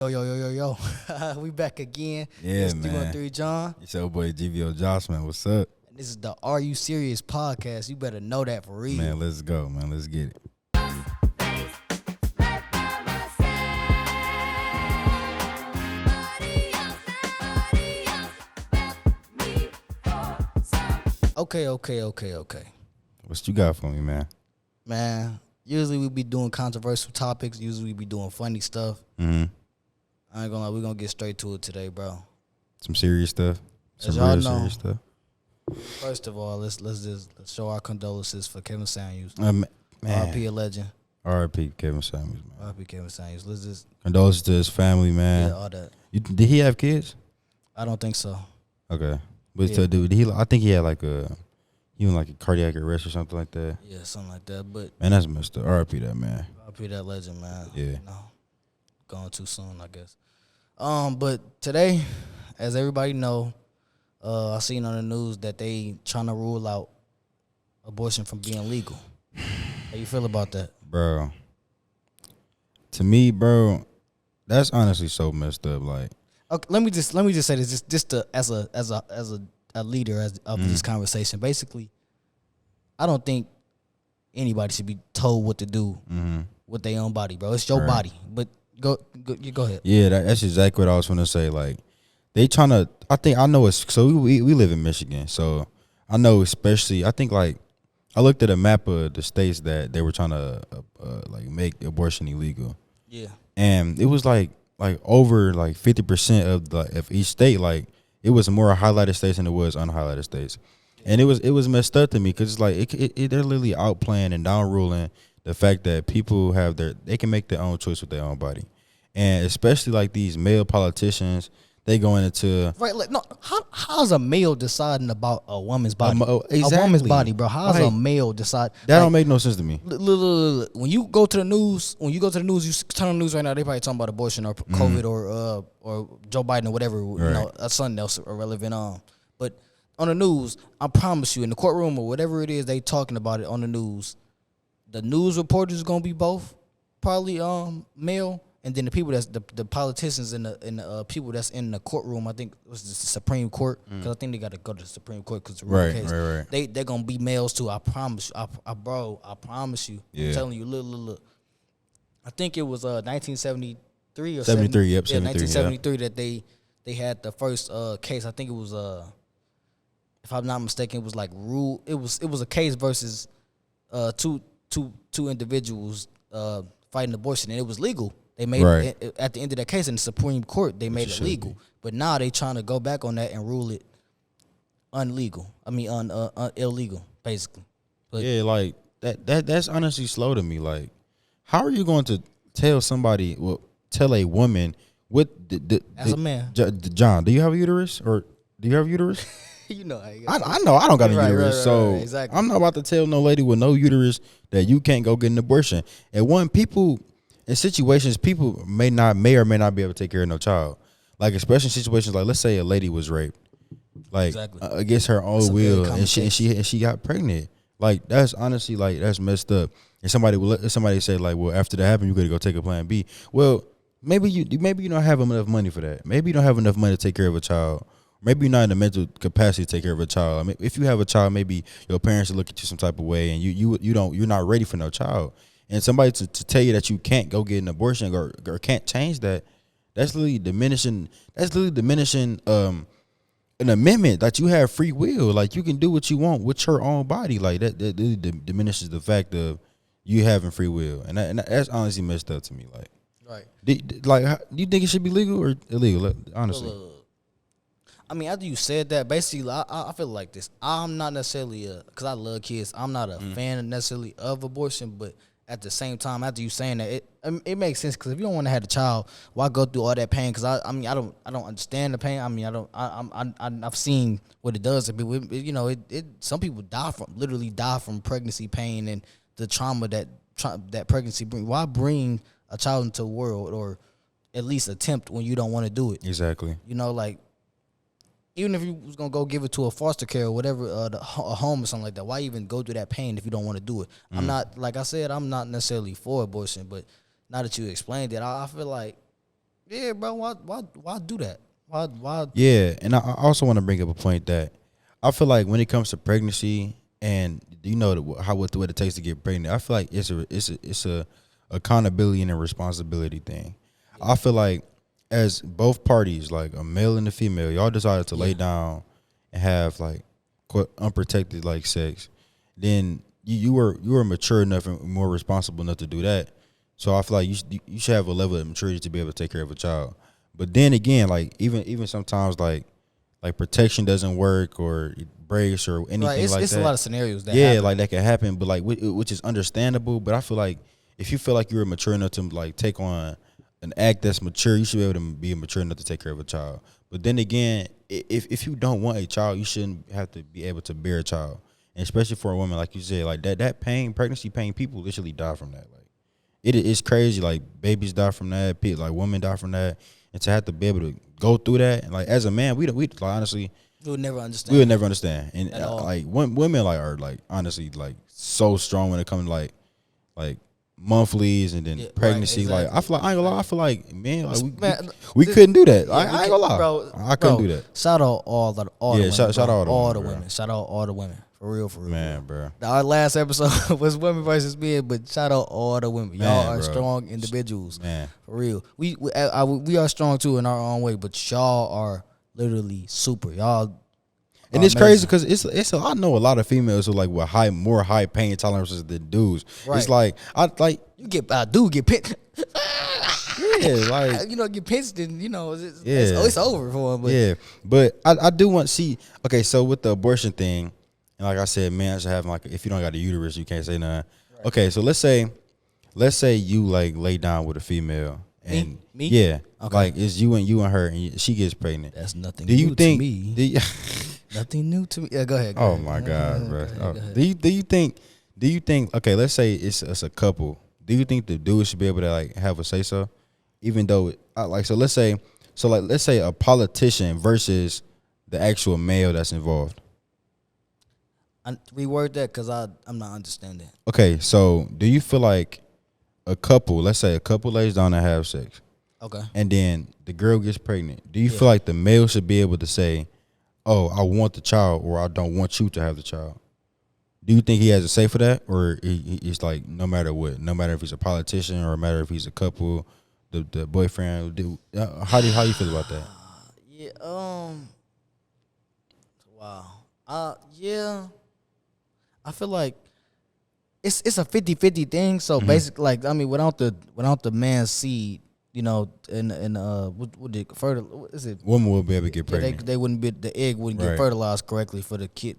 Yo. We back again. Yeah, It's man. 313 John. It's your boy GvoJosh, man. What's up? And this is the Are You Serious podcast. You better know that for real. Man, let's go, man. Let's get it. Okay. What you got for me, man? Man, usually we be doing controversial topics. Usually we be doing funny stuff. Mm-hmm. I ain't gonna lie, we gonna get straight to it today, bro. Some serious stuff. As Some y'all real know, serious stuff. First of all, let's show our condolences for Kevin Samuels. Man. R.I.P. a legend. R.I.P. Kevin Samuels, man. R.I.P. Kevin Samuels. Let's just Condolences to his family, man. yeah, all that. Did he have kids? I don't think so. Okay. But Yeah. so, dude, I think he had like a cardiac arrest or something like that. Yeah, something like that. But Man, that's messed up. R.I.P. that, man. R.I.P. that legend, man. Yeah. No, gone too soon, I guess. But today, as everybody know, I seen on the news that they trying to rule out abortion from being legal. How you feel about that? Bro. To me, bro, that's honestly so messed up. Like, Okay, let me just say this just as a leader of this conversation. Basically, I don't think anybody should be told what to do with their own body, bro. It's your Right. body. But go ahead. yeah, that's exactly what I was going to say. Like, they trying to, I know it's, so we live in Michigan. So I know, especially, I think like, I looked at a map of the states that they were trying to like make abortion illegal. Yeah. And it was like over like 50% of each state, like it was more highlighted states than it was unhighlighted states. And it was messed up to me because it's like they're literally outplaying and down ruling the fact that people they can make their own choice with their own body. And especially like these male politicians, they going into Right, like no. How's a male deciding about a woman's body? exactly. A woman's body, bro. How's a Like, male decide? that like, don't make no sense to me. look. When you go to the news, you turn on the news right now. They probably talking about abortion or COVID or Joe Biden or whatever. You know, something else irrelevant. But on the news, I promise you, in the courtroom or whatever it is, they talking about it on the news. The news reporters gonna be both probably male. And then the people the politicians and the people that's in the courtroom, I think it was the Supreme Court, because I think they got to go to the Supreme Court because Right. They're gonna be males too. I promise you, I promise you. Yeah. I'm telling you, look. I think it was 1973 or 73. Yep, 1973 that they had the first case. I think it was if I'm not mistaken, it was like rule. It was a case versus two individuals fighting abortion, and it was legal. They made it at the end of that case in the Supreme Court. They made it legal, but now they trying to go back on that and rule it illegal, basically. But Yeah, like that's honestly slow to me. Like, how are you going to tell somebody? Well, tell a woman with as a man, John, do you have a uterus or do you have a uterus? you know, I know I don't got a uterus, so exactly. I'm not about to tell no lady with no uterus that you can't go get an abortion. And in situations, people may or may not be able to take care of no child. Like, especially in situations like, let's say a lady was raped, like against her own will, and she got pregnant. Like, that's honestly, like, that's messed up. And somebody say like, well, after that happened, you got to go take a plan B. Well, maybe you don't have enough money for that. Maybe you don't have enough money to take care of a child. Maybe you're not in the mental capacity to take care of a child. I mean, if you have a child, maybe your parents will look at you some type of way, and you're not ready for no child. And somebody to tell you that you can't go get an abortion or can't change that, that's literally diminishing. That's literally diminishing an amendment that you have free will. Like, you can do what you want with your own body. Like, that literally diminishes the fact of you having free will, and that's honestly messed up to me. Like, right. Do you think it should be legal or illegal? Honestly, I mean, after you said that, basically, I feel like this. I'm not necessarily because I love kids. I'm not a fan necessarily of abortion, but at the same time, after you saying that, it makes sense, because if you don't want to have a child, why go through all that pain? Because I don't understand the pain. I mean, I've seen what it does to people. You know, some people literally die from pregnancy pain and the trauma that pregnancy brings. Why bring a child into the world, or at least attempt, when you don't want to do it? exactly. You know, like, even if you was gonna go give it to a foster care or whatever, a home or something like that, why even go through that pain if you don't want to do it? I'm not, like I said, I'm not necessarily for abortion, but now that you explained it, I feel like Yeah, bro. Why do that? Why? Yeah, and I also want to bring up a point that I feel like when it comes to pregnancy and you know what it takes to get pregnant, I feel like it's a accountability and a responsibility thing. I feel like as both parties, like a male and a female, y'all decided to lay down and have like quote unprotected like sex, then you were mature enough and more responsible enough to do that. So I feel like you should have a level of maturity to be able to take care of a child. But then again, like even sometimes like protection doesn't work or it breaks or anything Right, like it's that. a lot of scenarios that Yeah, happen. like that can happen, but like which is understandable. But I feel like if you feel like you're mature enough to like take on an act that's mature, you should be able to be mature enough to take care of a child. But then again, if you don't want a child, you shouldn't have to be able to bear a child, and especially for a woman, like you said, like that pain, pregnancy pain, people literally die from that. Like it's crazy. Like babies die from that, like women die from that, and to have to be able to go through that, and like as a man, we like, honestly. We would never understand. We would never understand, and At all. like women like are like honestly like so strong when it comes to like monthlies and then Yeah, right, pregnancy. exactly. Like I feel like I ain't gonna lie. I feel like man, like Man, we couldn't do that. Yeah, I ain't gonna lie, bro. I couldn't do that. Shout out all the women. shout bro. out all the the women, women. Shout out all the women. For real, Man, bro. Our last episode was women versus men, but shout out all the women. Y'all Man, are bro. strong individuals. Man, For real. We are strong too in our own way, but y'all are literally super. Y'all. and it's crazy because it's I know a lot of females who like with more high pain tolerances than dudes. Right. It's like You get pinched. yeah, like get pinched and it's over for him. But yeah, but I do want to see. Okay, so with the abortion thing, and like I said, man should have like if you don't got a uterus, you can't say nothing. Right. Okay, so let's say you like lay down with a female and me? Yeah, okay. Like it's you and her, and she gets pregnant. That's nothing. Do you new think? To me. Nothing new to me. Yeah, go ahead. Oh my God, bro. Go ahead. Do you think? Okay, let's say it's a couple. Do you think the dude should be able to like have a say so, even though let's say a politician versus the actual male that's involved. Reword that because I'm not understanding. Okay, so do you feel like let's say a couple lays down and have sex, Okay. and then the girl gets pregnant? Do you feel like the male should be able to say, "Oh, I want the child," or "I don't want you to have the child"? Do you think he has a say for that, or it's like no matter what, no matter if he's a politician or no matter if he's a couple, the boyfriend? How do you feel about that? Yeah. Wow. Yeah. I feel like it's a 50-50 thing. So basically, like without the man's seed, and what is it? Woman will be able to get Yeah, pregnant. they wouldn't be the egg wouldn't get fertilized correctly for the kid,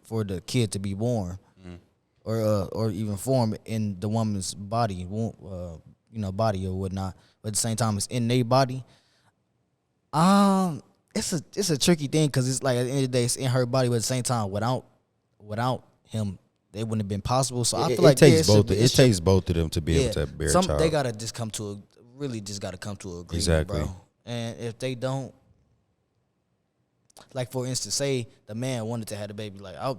for the kid to be born, or even form in the woman's body, body or whatnot. But at the same time, it's in their body. It's a tricky thing because it's like at the end of the day, it's in her body, but at the same time, without him, it wouldn't have been possible. So I feel like it takes both of them to be able to bear a child. They gotta just come to an agreement, Exactly. bro. And if they don't, like for instance, say the man wanted to have the baby, like I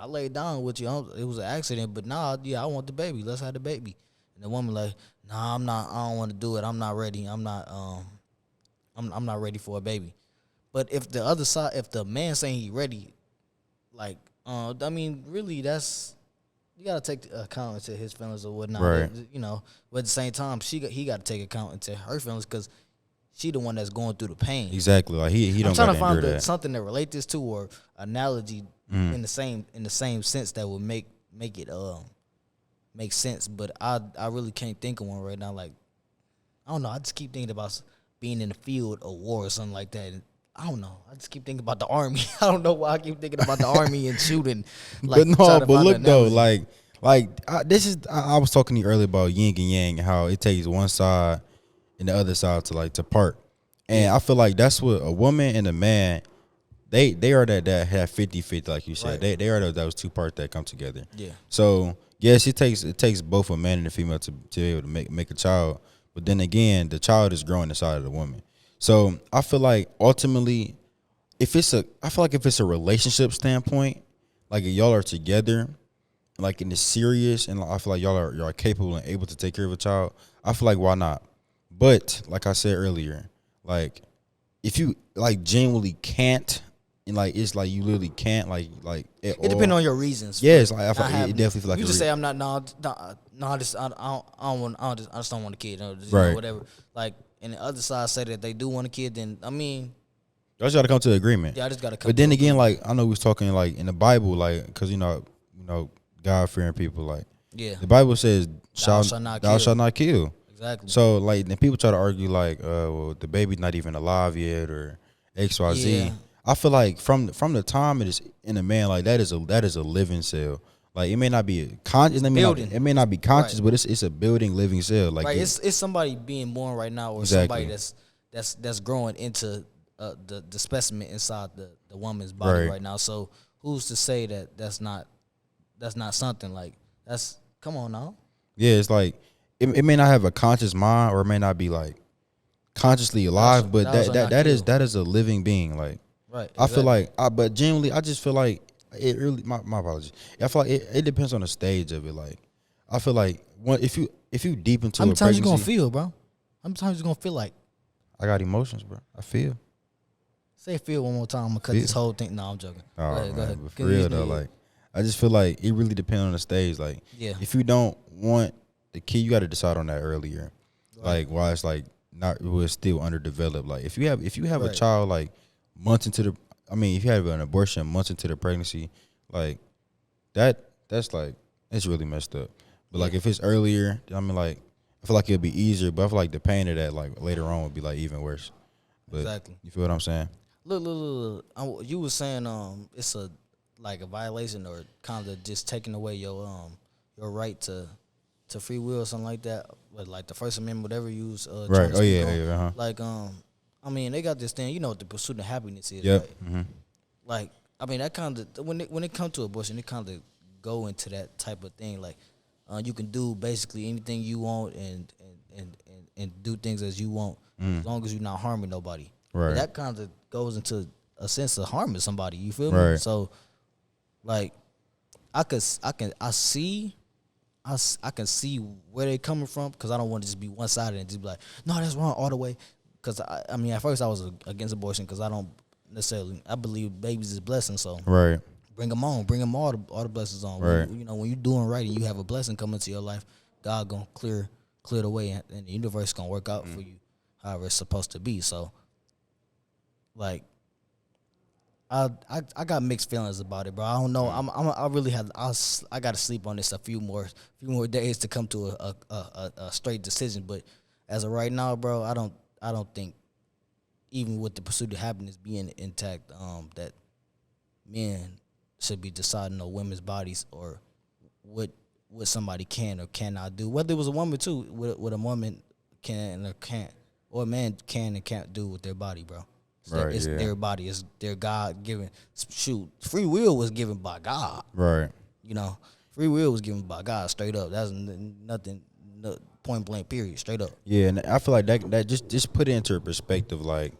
laid down with you, it was an accident, but I want the baby. Let's have the baby. And the woman like, nah, I'm not. I don't want to do it. I'm not ready. I'm not. I'm not ready for a baby. But if the other side, if the man saying he ready, like, really, that's you gotta take account into his feelings or whatnot. Right. But at the same time, he got to take account into her feelings because she the one that's going through the pain. Exactly. Like he don't. I'm trying to endure find that. something to relate this to or analogy in the same sense that would make it make sense. But I really can't think of one right now. Like, I don't know. I just keep thinking about being in the field of war or something like that. And I don't know. I just keep thinking about the army. I don't know why I keep thinking about the army and shooting. Like, but look though, I was talking to you earlier about yin and yang, how it takes one side and the other side to part. And I feel like that's what a woman and a man, they are that have 50-50, like you said. Right. They are those two parts that come together. Yeah. So yes, it takes both a man and a female to be able to make a child. But then again, the child is growing inside of the woman. So I feel like ultimately, if it's a relationship standpoint, like if y'all are together, like in the serious, and I feel like y'all are capable and able to take care of a child, I feel like why not? But like I said earlier, like if you like genuinely can't, and like it's like you literally can't like at all. It depends on your reasons. Yeah, it's like I feel like it definitely feel like you a just say I'm not. No, just I don't want. I just don't want a kid. You know, whatever. Like, and the other side say that they do want a kid. Then I mean, y'all just gotta come to an agreement. Yeah, I just gotta come. But then again, like I know we was talking like in the Bible, like because you know God fearing people, like the Bible says thou shalt not kill. Exactly. So like then people try to argue like well the baby's not even alive yet or XYZ. Yeah. I feel like from the time it is in a man, like that is a living cell. Like it may not be conscious, it may not be conscious, but it's a building living cell. Like it's somebody being born right now, or somebody that's growing into the specimen inside the woman's body right now. So who's to say that that's not something like that's come on now? Yeah, it's like it may not have a conscious mind or it may not be like consciously alive, but that is a living being. Like I feel like but genuinely I just feel like it really my apologies. I feel like it depends on the stage of it. Like I feel like if you deep into how many times you gonna feel, bro? How many times you gonna feel like I got emotions, bro? I feel. Say feel one more time. I'm gonna cut this whole thing. No, I'm joking. Go ahead. But for real though, like I just feel like it really depends on the stage. Like if you don't want the kid, you got to decide on that earlier. Like why it's like not it was still underdeveloped. Like if you have a child like months into the, I mean if you have an abortion months into the pregnancy, like that's like it's really messed up. But like if it's earlier, I mean like I feel like it'd be easier. But I feel like the pain of that like later on would be like even worse. But exactly. You feel what I'm saying? Look. You were saying it's a violation or kind of just taking away your right to free will or something like that. But like the First Amendment, whatever you use. Right. Oh yeah. Like I mean they got this thing. You know what the pursuit of happiness is. Yep. Right? Mm-hmm. Like I mean that kind of when it comes to abortion, it kind of go into that type of thing. Like you can do basically anything you want and do things as you want as long as you're not harming nobody. Right. But that kind of goes into a sense of harming somebody. You feel me? So, like, I can see where they coming from because I don't want to just be one sided and just be like, no, that's wrong all the way. Because I mean, at first I was against abortion because I don't necessarily I believe babies is blessings. So bring them on, bring them all the blessings on. Right. When you're doing right and you have a blessing come into your life, God gonna clear the way and the universe gonna work out for you however it's supposed to be. So. Like, I got mixed feelings about it, bro. I don't know. I really I got to sleep on this a few more days to come to a straight decision. But as of right now, bro, I don't think even with the pursuit of happiness being intact, that men should be deciding on women's bodies or what somebody can or cannot do. Whether it was a woman too, what a woman can or can't, or a man can and can't do with their body, bro. It's their body. It's their God given. Shoot, free will was given by God. Right. Free will was given by God. Straight up. That's nothing. Point blank. Period. Straight up. Yeah, and I feel like that just put it into perspective. Like,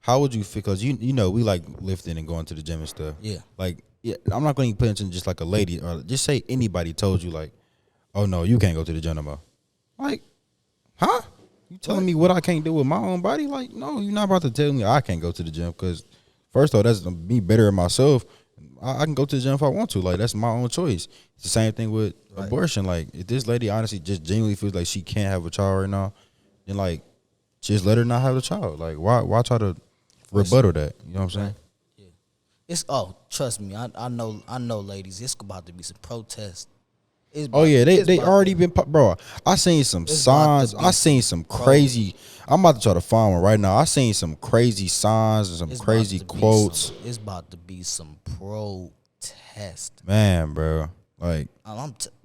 how would you feel? Because you know we like lifting and going to the gym and stuff. Yeah. Like, I'm not going to put it into just like a lady or just say anybody told you like, oh no, you can't go to the gym no more. Like, huh? You telling me what I can't do with my own body? Like, no, you're not about to tell me I can't go to the gym because, first of all, that's me better at myself. I can go to the gym if I want to. Like, that's my own choice. It's the same thing with abortion. Like, if this lady honestly just genuinely feels like she can't have a child right now, then, like, just let her not have a child. Like, why try to rebuttal that? You know what I'm saying? Yeah. Trust me. I know, ladies. It's about to be some protests. They already been, bro. I seen some signs. I seen some crazy. I'm about to try to find one right now. I seen some crazy signs and some crazy quotes. It's about to be some protest, man, bro. Like,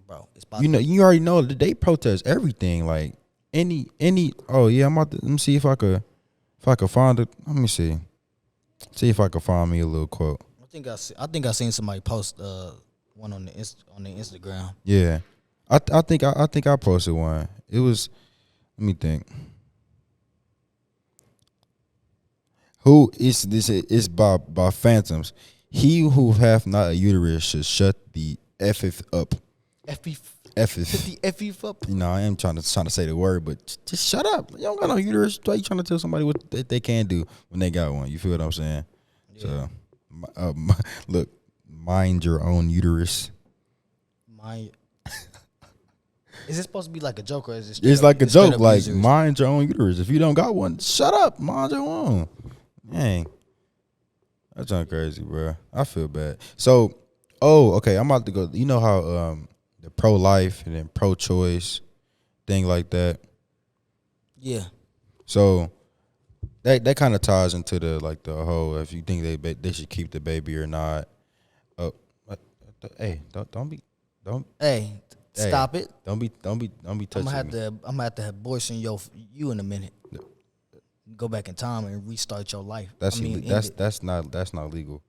bro. It's about you already know that they protest everything. Like any. Oh yeah, I'm about to. Let me see if I could find it. Let me see if I could find me a little quote. I think I seen somebody post one on the Instagram. Yeah, I think I posted one. It was, let me think. Who is this? It's by Phantoms. He who hath not a uterus should shut the F up. F Put the F-E up. You know, I am trying to say the word, but just shut up. You don't got no uterus. Why you trying to tell somebody what they can do when they got one? You feel what I'm saying? Yeah. So, look, mind your own uterus. Is it supposed to be like a joke or is it? It's like a joke. Like mind your own uterus. If you don't got one, shut up. Mind your own. Dang, that's not crazy, bro. I feel bad. So, okay. I'm about to go. You know how the pro-life and then pro-choice thing like that. Yeah. So that kind of ties into the whole if you think they should keep the baby or not. Oh, hey, don't. Hey, stop it. Don't be touching me. I'm gonna have to abortion you in a minute. Go back in time and restart your life. That's not legal.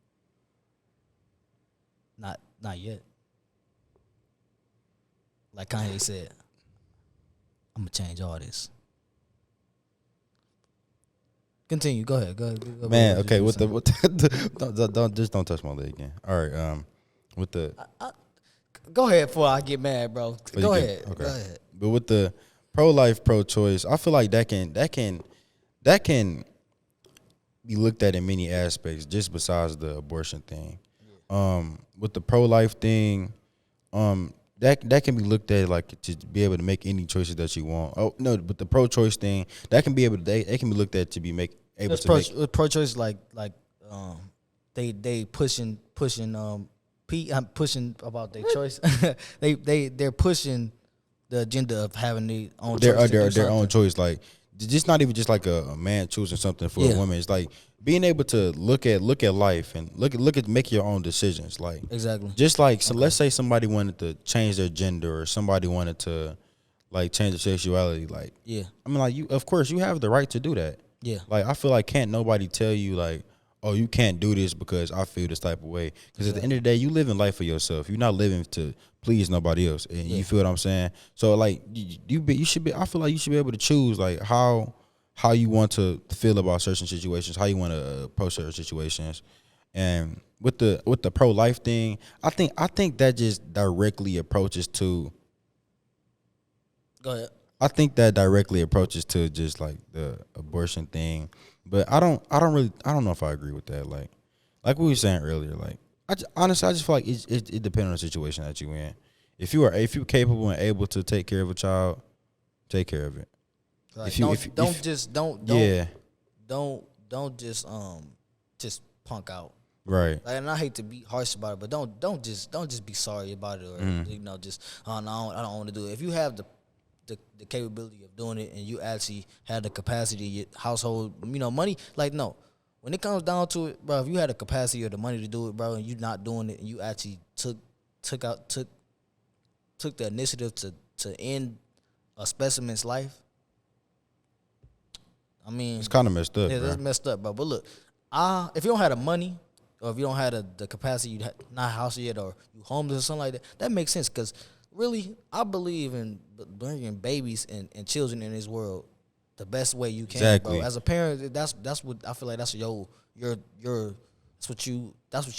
Not yet. Like Kanye said, I'm gonna change all this. Continue. Go ahead. Go Man, okay. Don't touch my leg again. All right. With the go ahead before I get mad, bro. Go ahead. Okay. Go ahead. But with the pro-life, pro-choice, I feel like that can be looked at in many aspects, just besides the abortion thing. With the pro-life thing, that can be looked at like to be able to make any choices that you want. Oh no, but the pro-choice thing that can be able to they can be looked at to be able to make pro-choice they pushing pushing about their choice. they're pushing the agenda of having their own choice. Like just not even just like a man choosing something for a woman. It's like being able to look at life and look at make your own decisions. Like exactly. Just like so, let's say somebody wanted to change their gender or somebody wanted to like change their sexuality. Like I mean, like of course you have the right to do that. Yeah. Like I feel like can't nobody tell you like, oh, you can't do this because I feel this type of way. Because at the end of the day, you live in life for yourself. You're not living to please nobody else. And you feel what I'm saying? So like you should be. I feel like you should be able to choose like how you want to feel about certain situations, how you want to approach certain situations. And with the pro-life thing, I think that just directly approaches to. Go ahead. I think that directly approaches to just like the abortion thing, but I don't know if I agree with that. Like we were saying earlier, like honestly, I just feel like it depends on the situation that you in. If you're capable and able to take care of a child, take care of it. Right. Don't just punk out. Right. Like, and I hate to be harsh about it, but don't just be sorry about it or just no, I don't want to do it. If you have the capability of doing it and you actually have the capacity, your household, money, like no. When it comes down to it, bro, if you had the capacity or the money to do it, bro, and you not doing it and you actually took the initiative to end a specimen's life, I mean, it's kind of messed up. Yeah, that's messed up, bro. But look, if you don't have the money or if you don't have the capacity, you not house yet or you homeless or something like that, that makes sense because really, I believe in bringing babies and children in this world the best way you can, exactly. Bro. As a parent, that's what I feel like. That's that's what you're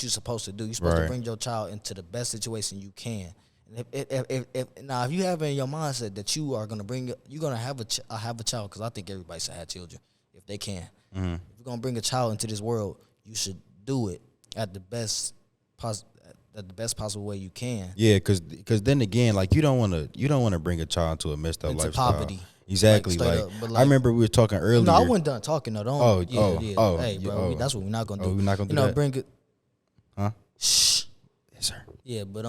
supposed to do. You're supposed to bring your child into the best situation you can. And if you have in your mindset that you're gonna have a child, because I think everybody should have children if they can. Mm-hmm. If you're gonna bring a child into this world, you should do it at the best possible way you can. Yeah, because then again, like you don't want to bring a child to a messed up into lifestyle. Poverty. Exactly. Like I remember we were talking earlier. No, I wasn't done talking. No, don't. Hey, bro, that's what we're not gonna do. We're not gonna do that. Bring it. Huh? Shh. Yes, sir. Yeah, but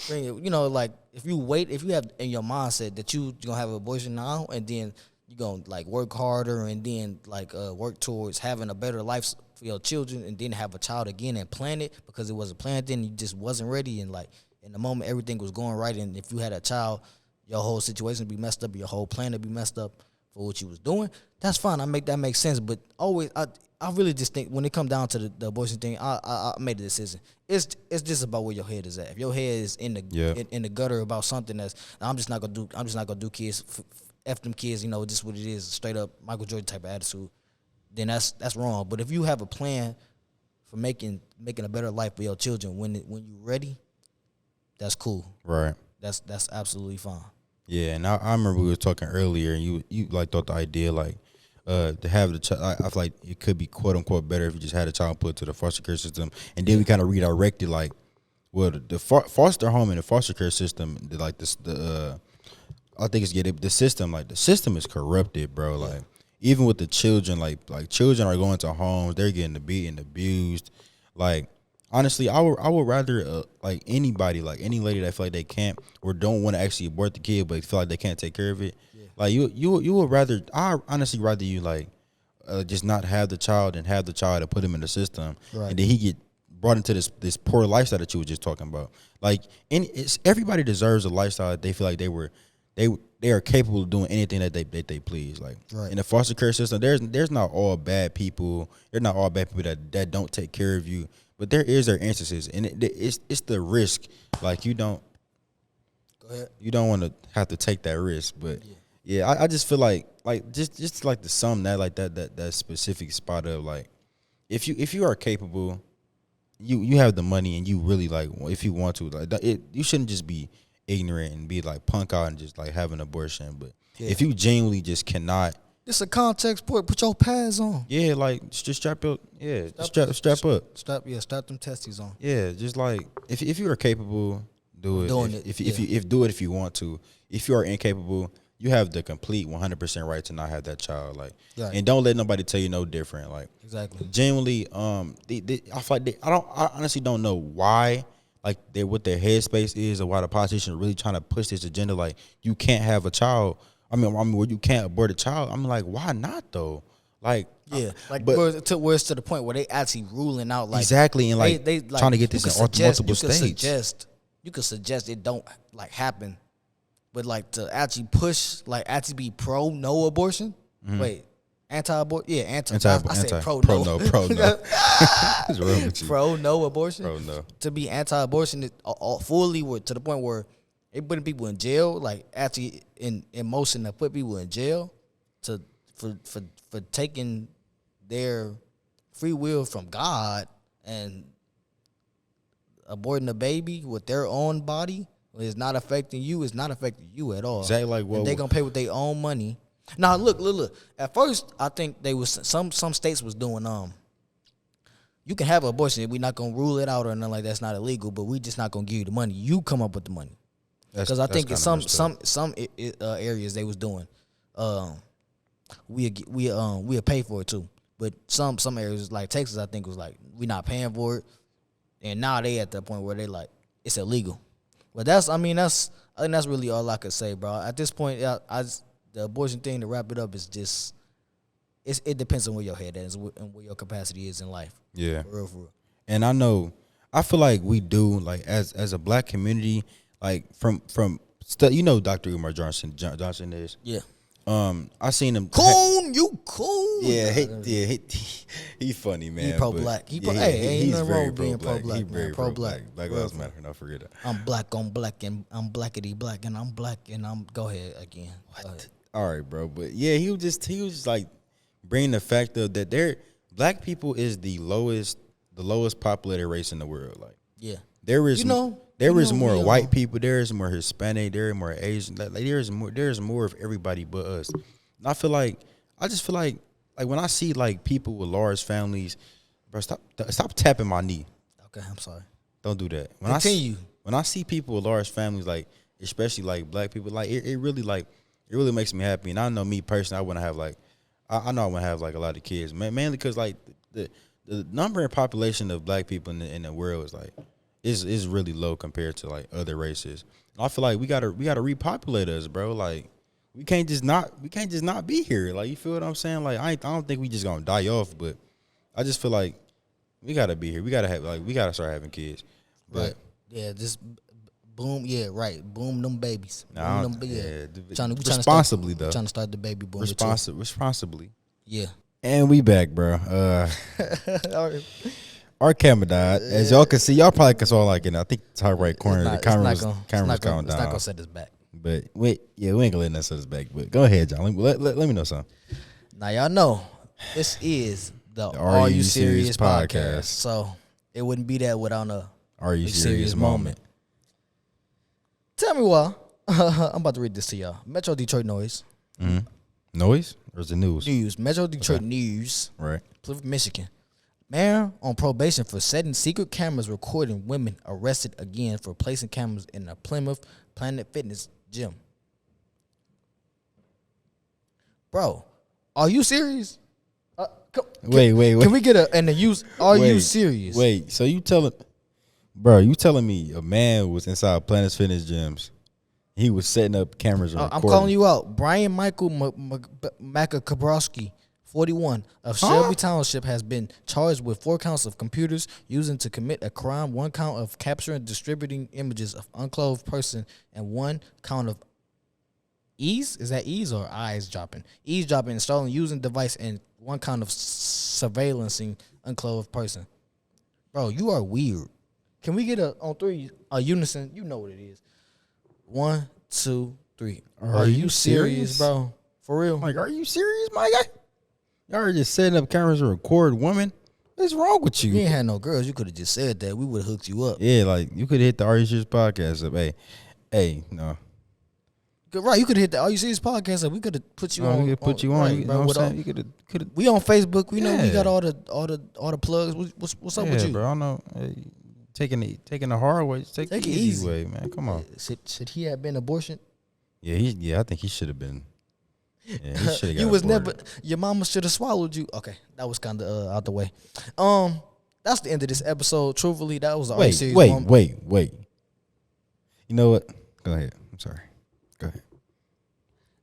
bring it. Like if you have in your mindset that you gonna have an abortion now, and then you gonna like work harder, and then like work towards having a better life for your children, and then have a child again and plan it because it wasn't planned then, you just wasn't ready, and like in the moment everything was going right, and if you had a child, your whole situation would be messed up, your whole plan would be messed up for what you was doing. That's fine. That makes sense. But always, I really just think when it comes down to the abortion thing, I made a decision. It's just about where your head is at. If your head is in the gutter about something that's I'm just not gonna do kids, f them kids, just what it is, straight up Michael Jordan type of attitude, then that's wrong. But if you have a plan for making a better life for your children when you're ready, that's cool. Right. that's absolutely fine. Yeah, and I remember we were talking earlier, and you like thought the idea like to have the child. I feel like it could be quote unquote better if you just had a child put to the foster care system, and then we kind of redirected like, well, the foster home and the foster care system, like this, I think it's the system, like the system is corrupted, bro. Yeah. Like even with the children, like children are going to homes, they're getting beaten, abused. Like honestly, I would rather like anybody, like any lady that feel like they can't or don't want to actually abort the kid, but feel like they can't take care of it. Yeah. Like you would rather, I honestly rather you like just not have the child and have the child and put him in the system, Right. and then he get brought into this poor lifestyle that you were just talking about. Like everybody deserves a lifestyle that they feel like they are capable of doing anything that they please. Like right. in the foster care system, there's not all bad people. They're not all bad people that don't take care of you. But there instances, and it's the risk. Like you don't want to have to take that risk. But yeah, I just feel like just like the sum that specific spot of like if you are capable, you have the money and you really like if you want to like you shouldn't just be ignorant and be like punk out and just like have an abortion. But if you genuinely just cannot. It's a context point. Put your pads on. Yeah, like just strap up. Yeah, strap up. Strap them testes on. Yeah, just like if you are capable, do it. If you want to. If you are incapable, you have the complete 100% right to not have that child. Like, and don't let nobody tell you no different. Like, exactly. Genuinely, I feel like I honestly don't know why. Like, what their headspace is, or why the politicians are really trying to push this agenda. Like, you can't have a child. I mean, where you can't abort a child. I'm like, why not though? Like, yeah, where it's to the point where they actually ruling out like exactly, and like they trying to get this in multiple states. You could suggest it don't like happen, but like to actually push, like actually be pro no abortion. Mm-hmm. Wait, anti-abortion? Yeah, I said pro no. What's wrong with you? Pro no abortion. Pro no. To be anti-abortion fully to the point where they putting people in jail, like actually in motion to put people in jail for taking their free will from God and aborting a baby with their own body is not affecting you. It's not affecting you at all. Exactly. Like what? They gonna pay with their own money. Now look. At first, I think they was some states was doing you can have an abortion. We're not gonna rule it out or nothing like that's not illegal, but we just not gonna give you the money. You come up with the money. Because I think in some areas they was doing, we'll pay for it too. But some areas like Texas, I think was like we not paying for it, and now they at the point where they like it's illegal. But I think that's really all I could say, bro. At this point, the abortion thing to wrap it up is just it depends on where your head is and where your capacity is in life. Yeah, for real. And I feel like we do like as a black community. Like from Dr. Umar Johnson is. Yeah. I seen him. You cool. Yeah, he funny, man. He pro black. Ain't nothing wrong with being pro black. He's very pro black. Black Lives Matter. Don't forget that. I'm black on black and I'm blackity black and I'm black and I'm. Go ahead again. What? All right, bro. But yeah, he was just like bringing the fact of that black people is the lowest populated race in the world. Like there is There is more white people. There is more Hispanic. There is more Asian. Like there is more of everybody but us. And I just feel like when I see like people with large families, bro, stop tapping my knee. Okay, I'm sorry. Don't do that. When I see people with large families, like especially like black people, like it really makes me happy. And I know me personally, I want to have like I know I want to have like a lot of kids, mainly because like the number and population of black people in the world is like. Is really low compared to like other races. And I feel like we gotta repopulate us, bro. Like we can't just not be here. Like you feel what I'm saying? Like I don't think we just gonna die off, but I just feel like we gotta be here. We gotta start having kids. But right. Yeah, just boom. Yeah, right. Boom them babies. Responsibly though. Trying to start the baby boom. Responsibly. Yeah. And we back, bro. All right. Our camera died. As y'all can see, y'all probably can saw like in I think the top right corner. The camera's going down. It's not gonna set us back. But we ain't gonna let that set us back. But go ahead, John. Let me know something. Now y'all know this is the Are You Serious podcast. So it wouldn't be that without a Are You Serious moment. Tell me why. I'm about to read this to y'all. Metro Detroit Noise. Noise or is it news? News. Metro Detroit News. Right. Plymouth, Michigan. Mayor on probation for setting secret cameras recording women arrested again for placing cameras in a Plymouth Planet Fitness gym. Bro, are you serious? Wait. Can we get a use? Are you Wait, serious? Wait, so you telling me a man was inside Planet Fitness gyms? He was setting up cameras and I'm recording. calling you out. Brian Michael Makabrowski, 41, of Shelby Township, has been charged with 4 counts of computers using to commit a crime, 1 count of capturing and distributing images of unclothed person, and 1 count of eavesdropping, installing using device, and 1 count of surveillancing unclothed person. Bro, you are weird. Can we get on 3 a unison? You know what it is. 1, 2, 3. Are you serious, bro? For real? Like, are you serious, my guy? Y'all are just setting up cameras and record women? What's wrong with you? You ain't had no girls. You could have just said that. We would have hooked you up. Yeah, like you could hit the Are You Serious podcast up. Hey, no. Right, you could hit the Are You Serious podcast up. We could have put you on. We could put you on. Right, You bro, know what I'm saying? You could have. we on Facebook. We know we Yeah. got all the plugs. What's up with you? Bro, I don't know. Hey, taking the hard way. Take the easy way, man. Come on. Should he have been abortion? Yeah, I think he should have been. Yeah, he should have. You was never. Your mama should have swallowed you. Okay, that was kind of out the way. That's the end of this episode. Truthfully, that was the Are You Serious moment. Wait. You know what? Go ahead. I'm sorry. Go ahead.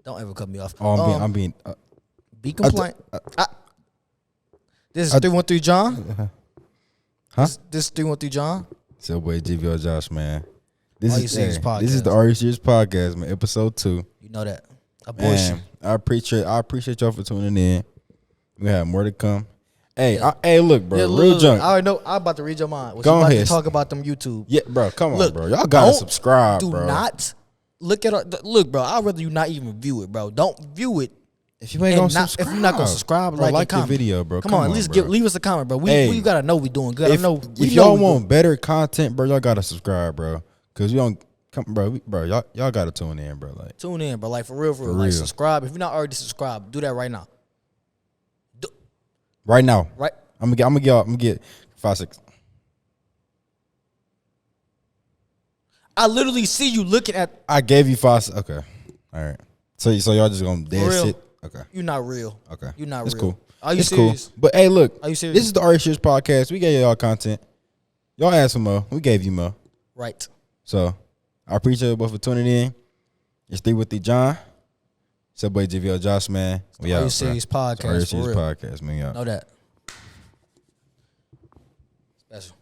Don't ever cut me off. Oh, I'm being. Be compliant. This is 313 John. Huh? This is 313 John. It's your boy GvoJosh, man. This Are You Serious podcast. This is the Are You Serious podcast, man. Episode 2. You know that abortion. Man, I appreciate y'all for tuning in. We have more to come. Hey, look, bro. Yeah, real junk. I already know. I'm about to read your mind. Go about ahead. to talk about them YouTube. Yeah, bro. Come on, Look, bro. Y'all gotta don't- subscribe, Do bro. not look at. Look, bro. I'd rather you not even view it, bro. Don't view it. If you ain't gonna If subscribe, you're not gonna subscribe, bro, like the comment. video, bro. Come on, at least bro. leave us a comment, bro. Hey, we gotta know we doing good. If y'all want better content, bro, y'all gotta subscribe, bro. Cause you don't come, bro. Y'all gotta tune in, bro. Like tune in, bro. Like for real. For Like real. subscribe. If you're not already subscribed, do that right now. right now. Right. I'm gonna get 5, 6. I literally see you looking at. I gave you 5. Okay. All right. So y'all just gonna dead real. shit. Okay. You're not real. Okay. You're not It's real. cool. Are you It's serious? cool. But hey, look. Are you serious? This is the Are You Serious podcast. We gave y'all content. Y'all asked for more. We gave you more. Right. So I appreciate you both for tuning in. It's 313 John. It's your boy GvoJosh, man. We Are out, You bro. Serious It's the Are You podcast? For Serious real. podcast, man. We out. Know that. Special.